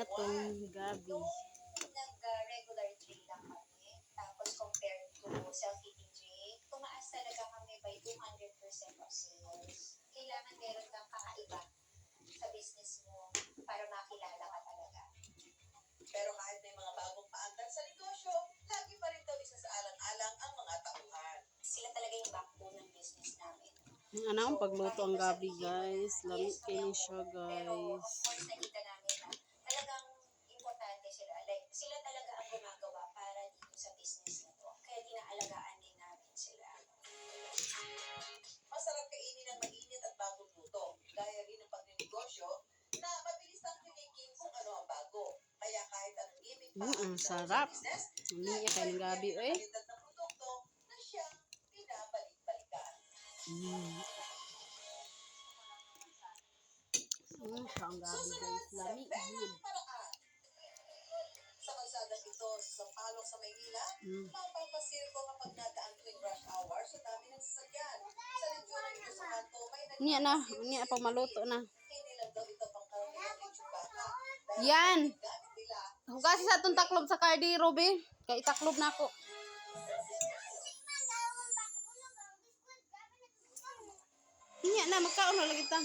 atong gabi. Nag-regular trade lang kami. Tapos compared to self-eating drink, tumaas talaga kami by 200% of sales. Kailangan meron kang kakaiba sa business mo para makilala ka talaga. Pero kahit may mga bagong paandan sa negosyo, lagi pa rin daw isa sa alang-alang ang mga tauhan. Sila talaga yung backbone ng business namin. Yung anong pagluto ang gabi, guys. Lamig kayo siya, Pero of guys. course, nakita namin na talagang importante sila. Like, sila talaga ang gumagawa para dito sa business na to. Kaya dinaalagaan din namin sila. Masarap kainin ng mainit at bagong luto. Gaya rin ng pagninegosyo na mabilis ang tinikin kung ano ang bago. Kaya kahit anong gimmick pa Ang sa sarap. business, Hindi kayo ng gabi, eh. kalidad ng produkto na siyang pinabalik-balikan. Siya ang gabi, guys. Lamig. Paraan. Sa kalsadang ito sa Sampaloc sa Maynila, mapapasirko kapag nadaan tuwing rush hour sa dami ng sasakyan. Sa lechon ng ito sa kanto, may Niya na. Niya pag maluto na. hindi lang daw ito pang karne ng lechon baka. Yan. Gamit nila Hugasin sa itong taklob sa kardiro, be. Kaya itaklob na ako. Niya na. Magkaon na lagi ta.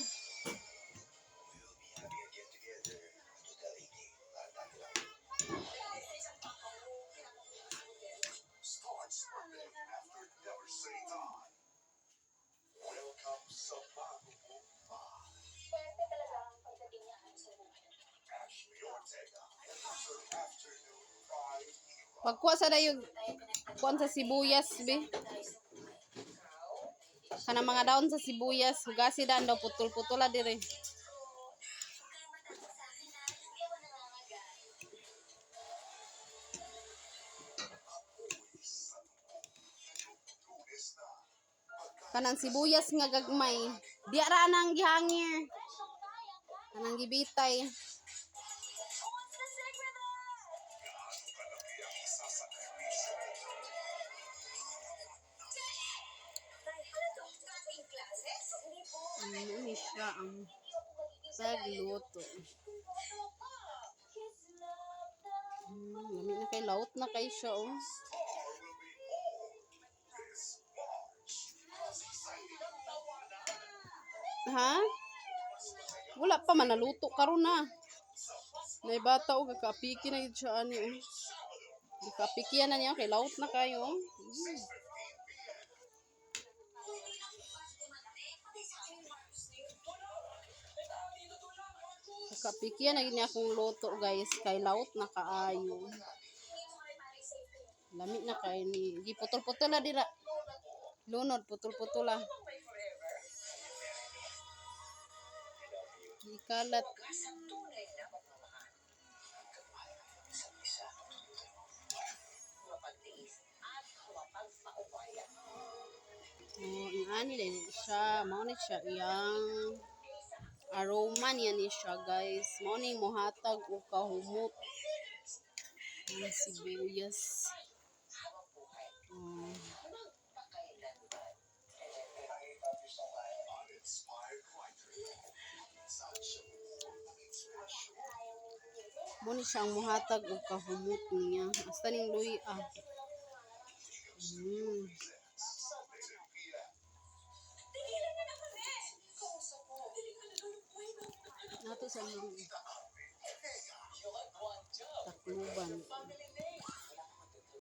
Swerte talaga ang pagdating niya sa buhay. Pagkuha sa dayo. Kuhan sa sibuyas, be. Kana mga daon sa sibuyas. Hugasi daan daw. Putol-putol la dire. Kanang sibuyas nga gagmay. Di ra nang gihangir. Kanang gibitay. Ano siya ang pagluto. Lamig na kay laut na kay siya, oh. Ha? Wala pa man naluto karon na. May bata o kakapiki na yun siya ani, oh. Kakapikian na niya kay laut na kayo, oh. Kakapikian na niya akong luto, guys, kay laut na kaayo. Lamig na kay ni. Gi putol-putol na dira. Lunod putol-putol la. Ikalat. Oh, ani din siya. Mao ni siya iyang aroma niya ni siya, guys. Mao ni mohatag og kahumot. Ang sibuyas. Mo ni siyang muhatag og kahumot niya. Hasta ning luy ah. Nato sa luy. Takluban.